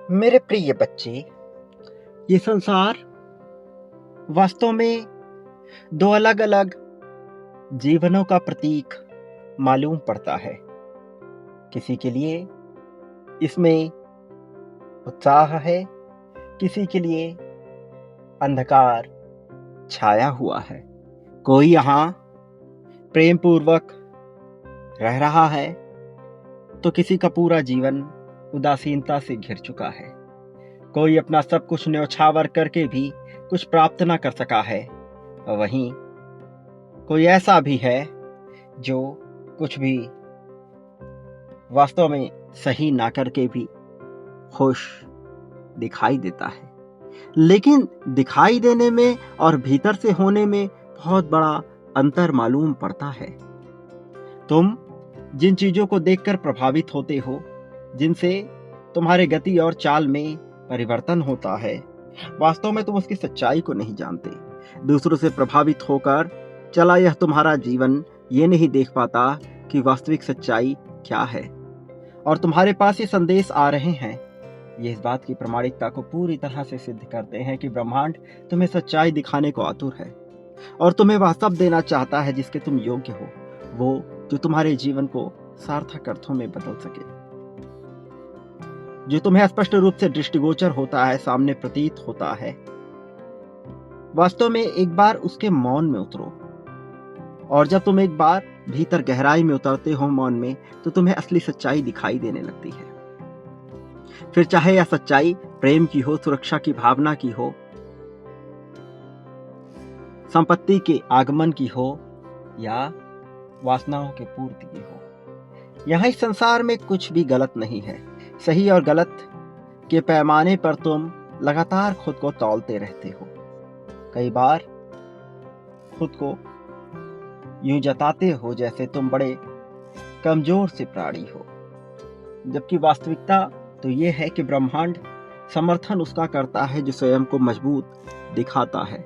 मेरे प्रिय बच्चे, ये संसार वास्तव में दो अलग अलग जीवनों का प्रतीक मालूम पड़ता है। किसी के लिए इसमें उत्साह है, किसी के लिए अंधकार छाया हुआ है। कोई यहाँ प्रेम पूर्वक रह रहा है तो किसी का पूरा जीवन उदासीनता से घिर चुका है। कोई अपना सब कुछ न्यौछावर करके भी कुछ प्राप्त न कर सका है, और वहीं कोई ऐसा भी है जो कुछ भी वास्तव में सही ना करके भी खुश दिखाई देता है। लेकिन दिखाई देने में और भीतर से होने में बहुत बड़ा अंतर मालूम पड़ता है। तुम जिन चीजों को देखकर प्रभावित होते हो, जिनसे तुम्हारे गति और चाल में परिवर्तन होता है, वास्तव में तुम उसकी सच्चाई को नहीं जानते। दूसरों से प्रभावित होकर चला यह तुम्हारा जीवन ये नहीं देख पाता कि वास्तविक सच्चाई क्या है। और तुम्हारे पास ये संदेश आ रहे हैं, ये इस बात की प्रामाणिकता को पूरी तरह से सिद्ध करते हैं कि ब्रह्मांड तुम्हें सच्चाई दिखाने को आतुर है और तुम्हें वह सब देना चाहता है जिसके तुम योग्य हो, वो जो तुम्हारे जीवन को सार्थक अर्थों में बदल सके, जो तुम्हें स्पष्ट रूप से दृष्टिगोचर होता है, सामने प्रतीत होता है। वास्तव में एक बार उसके मौन में उतरो, और जब तुम एक बार भीतर गहराई में उतरते हो मौन में, तो तुम्हें असली सच्चाई दिखाई देने लगती है। फिर चाहे यह सच्चाई प्रेम की हो, सुरक्षा की भावना की हो, संपत्ति के आगमन की हो, या वासनाओं के पूर्ति की हो। यहाँ इस संसार में कुछ भी गलत नहीं है। सही और गलत के पैमाने पर तुम लगातार खुद को तौलते रहते हो। कई बार खुद को यूं जताते हो जैसे तुम बड़े कमजोर से प्राणी हो, जबकि वास्तविकता तो यह है कि ब्रह्मांड समर्थन उसका करता है जो स्वयं को मजबूत दिखाता है।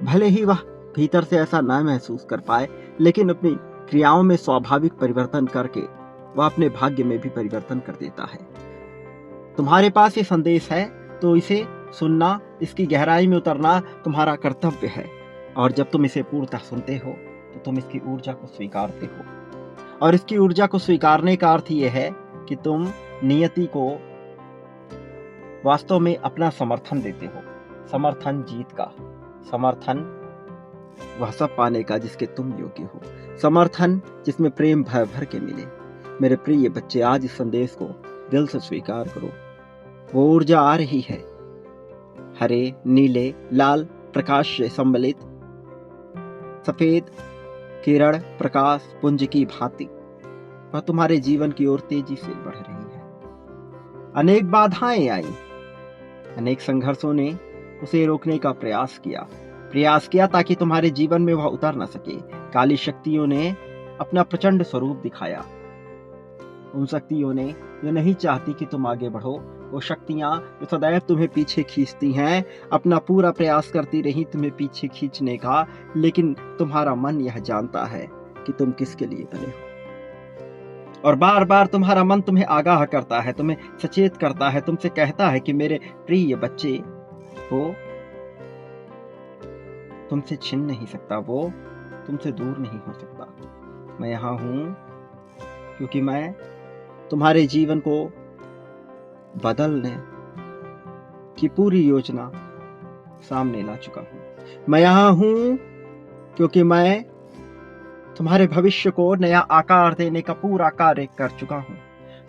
भले ही वह भीतर से ऐसा न महसूस कर पाए, लेकिन अपनी क्रियाओं में स्वाभाविक परिवर्तन करके वह अपने भाग्य में भी परिवर्तन कर देता है। तुम्हारे पास ये संदेश है तो इसे सुनना, इसकी गहराई में उतरना तुम्हारा कर्तव्य है। और जब तुम इसे पूर्णतः सुनते हो तो तुम इसकी ऊर्जा को स्वीकारते हो, और इसकी ऊर्जा को स्वीकारने का अर्थ यह है कि तुम नियति को वास्तव में अपना समर्थन देते हो। समर्थन जीत का, समर्थन वह सब पाने का जिसके तुम योग्य हो, समर्थन जिसमें प्रेम भय भर के मिले। मेरे प्रिय बच्चे, आज इस संदेश को दिल से स्वीकार करो। वो ऊर्जा आ रही है, हरे, नीले, लाल प्रकाश से सम्मिलित सफेद किरण प्रकाश पुंज की भांति वह तुम्हारे जीवन की ओर तेजी से बढ़ रही है। अनेक बाधाएं आई, अनेक संघर्षों ने उसे रोकने का प्रयास किया ताकि तुम्हारे जीवन में वह उतर न सके। काली शक्तियों ने अपना प्रचंड स्वरूप दिखाया, उन शक्तियों ने जो नहीं चाहती कि तुम आगे बढ़ो, वो शक्तियां जो सदैव तुम्हें पीछे खींचती हैं, अपना पूरा प्रयास करती रही तुम्हें पीछे खींचने का, लेकिन तुम्हारा मन यह जानता है कि तुम किसके लिए बने हो। और बार बार तुम्हारा मन तुम्हें आगाह करता है, तुम्हें सचेत करता है, तुमसे कहता है कि मेरे प्रिय बच्चे, वो तुमसे छिन नहीं सकता, वो तुमसे दूर नहीं हो सकता। मैं यहाँ हूं क्योंकि मैं तुम्हारे जीवन को बदलने की पूरी योजना सामने ला चुका हूं। मैं यहाँ हूं क्योंकि मैं तुम्हारे भविष्य को नया आकार देने का पूरा कार्य कर चुका हूं।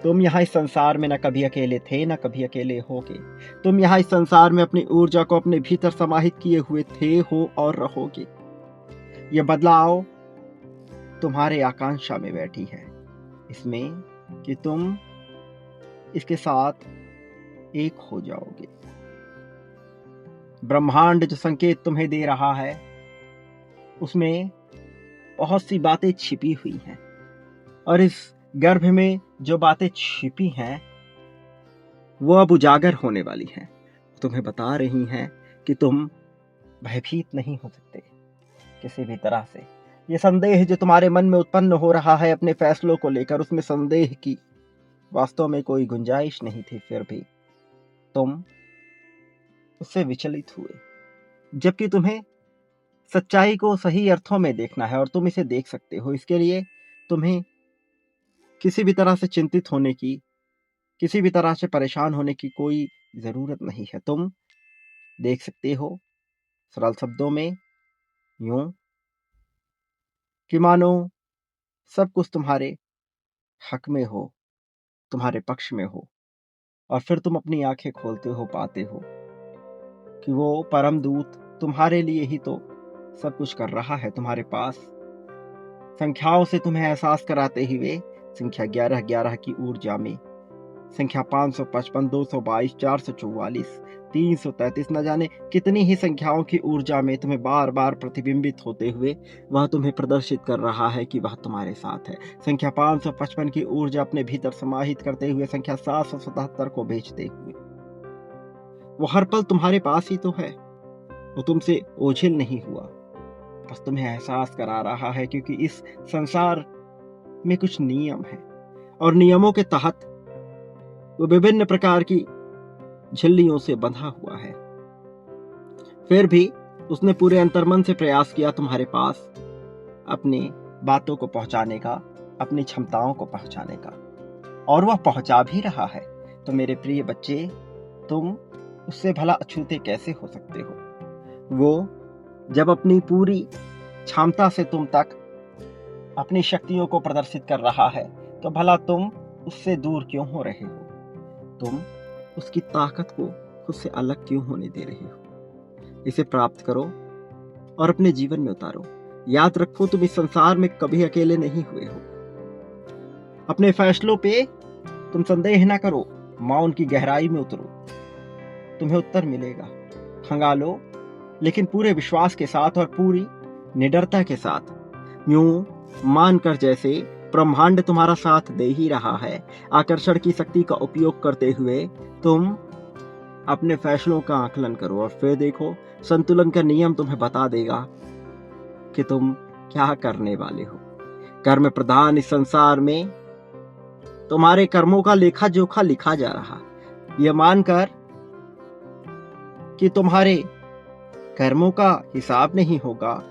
तुम यहाँ इस संसार में न कभी अकेले थे, न कभी अकेले होगे। तुम यहाँ इस संसार में अपनी ऊर्जा को अपने भीतर समाहित किए हुए थे, हो और रहोगे। यह बदलाव तुम्हारे आकांक्षा में बैठी है, इसमें कि तुम इसके साथ एक हो जाओगे। ब्रह्मांड जो संकेत तुम्हें दे रहा है, उसमें बहुत सी बातें छिपी हुई हैं, और इस गर्भ में जो बातें छिपी हैं वो अब उजागर होने वाली हैं। तुम्हें बता रही हैं कि तुम भयभीत नहीं हो सकते किसी भी तरह से। ये संदेह जो तुम्हारे मन में उत्पन्न हो रहा है अपने फैसलों को लेकर, उसमें संदेह की वास्तव में कोई गुंजाइश नहीं थी। फिर भी तुम उससे विचलित हुए, जबकि तुम्हें सच्चाई को सही अर्थों में देखना है और तुम इसे देख सकते हो। इसके लिए तुम्हें किसी भी तरह से चिंतित होने की, किसी भी तरह से परेशान होने की कोई ज़रूरत नहीं है। तुम देख सकते हो सरल शब्दों में यूँ कि मानो सब कुछ तुम्हारे हक में हो, तुम्हारे पक्ष में हो, और फिर तुम अपनी आँखें खोलते हो, पाते हो कि वो परम दूत तुम्हारे लिए ही तो सब कुछ कर रहा है। तुम्हारे पास संख्याओं से तुम्हें एहसास कराते हुए संख्या 11-11 की ऊर्जा में, संख्या 555, 222, 444, 333, न जाने कितनी ही संख्याओं की ऊर्जा में तुम्हें बार बार प्रतिबिंबित होते हुए वह तुम्हें प्रदर्शित कर रहा है कि वह तुम्हारे साथ है। संख्या 555 की ऊर्जा अपने भीतर समाहित करते हुए संख्या 777 को भेजते हुए वो हर पल तुम्हारे पास ही तो है। वो तुमसे ओझिल नहीं हुआ, बस तुम्हें एहसास करा रहा है, क्योंकि इस संसार में कुछ नियम है और नियमों के तहत वो विभिन्न प्रकार की झिल्लियों से बंधा हुआ है। फिर भी उसने पूरे अंतर्मन से प्रयास किया तुम्हारे पास अपनी बातों को पहुंचाने का, अपनी क्षमताओं को पहुंचाने का, और वह पहुंचा भी रहा है। तो मेरे प्रिय बच्चे, तुम उससे भला अछूते कैसे हो सकते हो? वो जब अपनी पूरी क्षमता से तुम तक अपनी शक्तियों को प्रदर्शित कर रहा है, तो भला तुम उससे दूर क्यों हो रहे हो? तुम उसकी ताकत को खुद से अलग क्यों होने दे रहे हो? इसे प्राप्त करो और अपने जीवन में उतारो। याद रखो, तुम इस संसार में कभी अकेले नहीं हुए हो। अपने फैसलों पे तुम संदेह ना करो, मौन की गहराई में उतरो, तुम्हें उत्तर मिलेगा। खंगालो, लेकिन पूरे विश्वास के साथ और पूरी निडरता के साथ, यूं मानकर जैसे ब्रह्मांड तुम्हारा साथ दे ही रहा है। आकर्षण की शक्ति का उपयोग करते हुए तुम अपने फैसलों का आकलन करो और फिर देखो, संतुलन का नियम तुम्हें बता देगा कि तुम क्या करने वाले हो। कर्म प्रधान इस संसार में तुम्हारे कर्मों का लेखा जोखा लिखा जा रहा, यह मानकर कि तुम्हारे कर्मों का हिसाब नहीं होगा,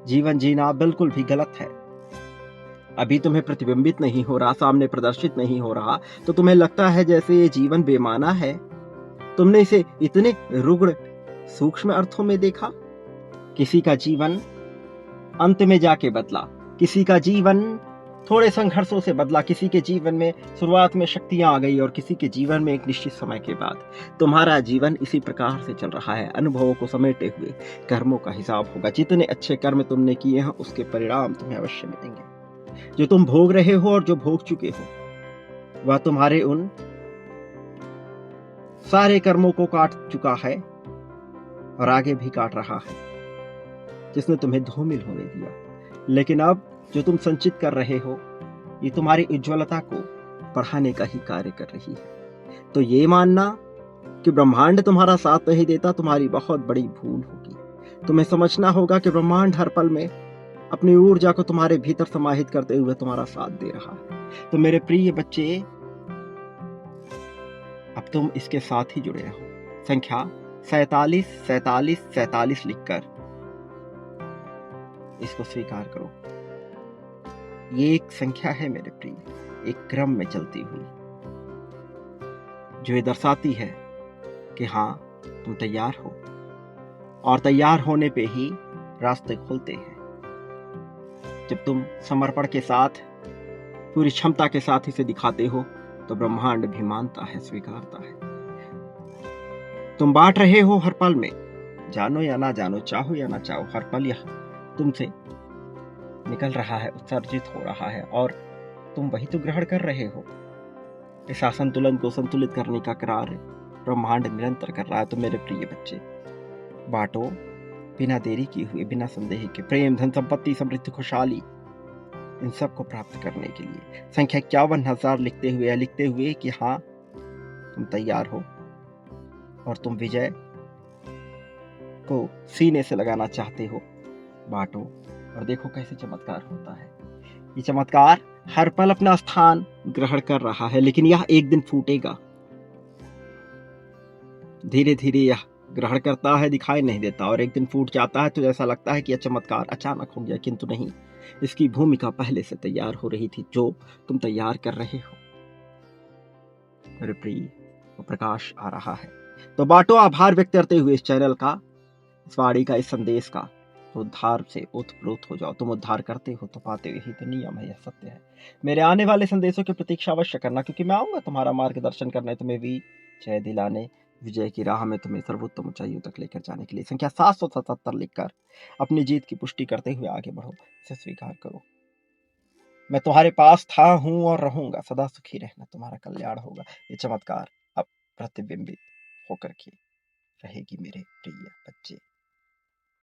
जीवन जीना बिल्कुल भी गलत है। अभी तुम्हें प्रतिबिंबित नहीं हो रहा, सामने प्रदर्शित नहीं हो रहा, तो तुम्हें लगता है जैसे ये जीवन बेमाना है। तुमने इसे इतने रुग्ण सूक्ष्म अर्थों में देखा। किसी का जीवन अंत में जाके बदला, किसी का जीवन थोड़े संघर्षों से बदला, किसी के जीवन में शुरुआत में शक्तियां आ गई और किसी के जीवन में एक निश्चित समय के बाद। तुम्हारा जीवन इसी प्रकार से चल रहा है, अनुभवों को समेटे हुए। कर्मों का हिसाब होगा, जितने अच्छे कर्म तुमने किए हैं उसके परिणाम तुम्हें अवश्य मिलेंगे। जो तुम भोग रहे हो और जो भोग चुके हो, वह तुम्हारे उन सारे कर्मों को काट चुका है और आगे भी काट रहा है, जिसने तुम्हें धूमिल होने दिया। लेकिन अब जो तुम संचित कर रहे हो, ये तुम्हारी उज्ज्वलता को बढ़ाने का ही कार्य कर रही है। तो ये मानना कि ब्रह्मांड तुम्हारा साथ नहीं देता, तुम्हारी बहुत बड़ी भूल होगी। तुम्हें समझना होगा कि ब्रह्मांड हर पल में अपनी ऊर्जा को तुम्हारे भीतर समाहित करते हुए तुम्हारा साथ दे रहा है। तो मेरे प्रिय बच्चे, अब तुम इसके साथ ही जुड़े रहो। संख्या 47 47 47 लिखकर इसको स्वीकार करो। ये एक संख्या है मेरे प्रिय, एक क्रम में चलती हुई, जो ये दर्शाती है कि हाँ, तुम तैयार हो, और तैयार होने पे ही रास्ते खुलते हैं। जब तुम समर्पण के साथ, पूरी क्षमता के साथ इसे दिखाते हो, तो ब्रह्मांड भी मानता है, स्वीकारता है। तुम बांट रहे हो हर पल में, जानो या ना जानो, चाहो या ना चाहो, हर पल यह तुमसे निकल रहा है, उत्सर्जित हो रहा है, और तुम वही तो ग्रहण कर रहे हो। इस असंतुलन को संतुलित करने का कार्य ब्रह्मांड निरंतर कर रहा है। तो मेरे प्रिय बच्चे, बांटो बिना देरी किए हुए, बिना संदेह के। प्रेम, धन, संपत्ति, समृद्धि, खुशहाली, इन सब को प्राप्त करने के लिए संख्या 51,000 लिखते हुए कि हाँ, तुम तैयार हो और तुम विजय को सीने से लगाना चाहते हो। बांटो और देखो कैसे चमत्कार होता है। ये चमत्कार हर पल अपना स्थान ग्रहण कर रहा है, लेकिन यह एक दिन फूटेगा। धीरे धीरे यह ग्रहण करता है, दिखाई नहीं देता, और एक दिन फूट जाता है तो ऐसा लगता है कि यह चमत्कार अचानक हो गया, किंतु नहीं, इसकी भूमिका पहले से तैयार हो रही थी, जो तुम तैयार कर रहे हो। मेरे प्रिय, वो प्रकाश आ रहा है। तो बांटो आभार व्यक्त करते हुए इस चैनल का, इस वाणी का, इस संदेश का। तो उद्धार से ओतप्रोत हो जाओ। तुम उद्धार करते हो तो पाते हो, यही तो नियम है, यह सत्य है। मेरे आने वाले संदेशों की प्रतीक्षा अवश्य करना, क्योंकि मैं आऊंगा तुम्हारा मार्गदर्शन करने, तुम्हें भी जय दिलाने, विजय की राह में तुम्हें सर्वोत्तम ऊंचाइयों तक लेकर जाने के लिए। संख्या 777 लिखकर अपनी जीत की पुष्टि करते हुए आगे बढ़ो, इसे स्वीकार करो। मैं तुम्हारे पास था, हूं और रहूंगा, सदा सुखी रहना, तुम्हारा कल्याण होगा। ये चमत्कार अब प्रतिबिंबित होकर के रहेगी मेरे प्रिय बच्चे।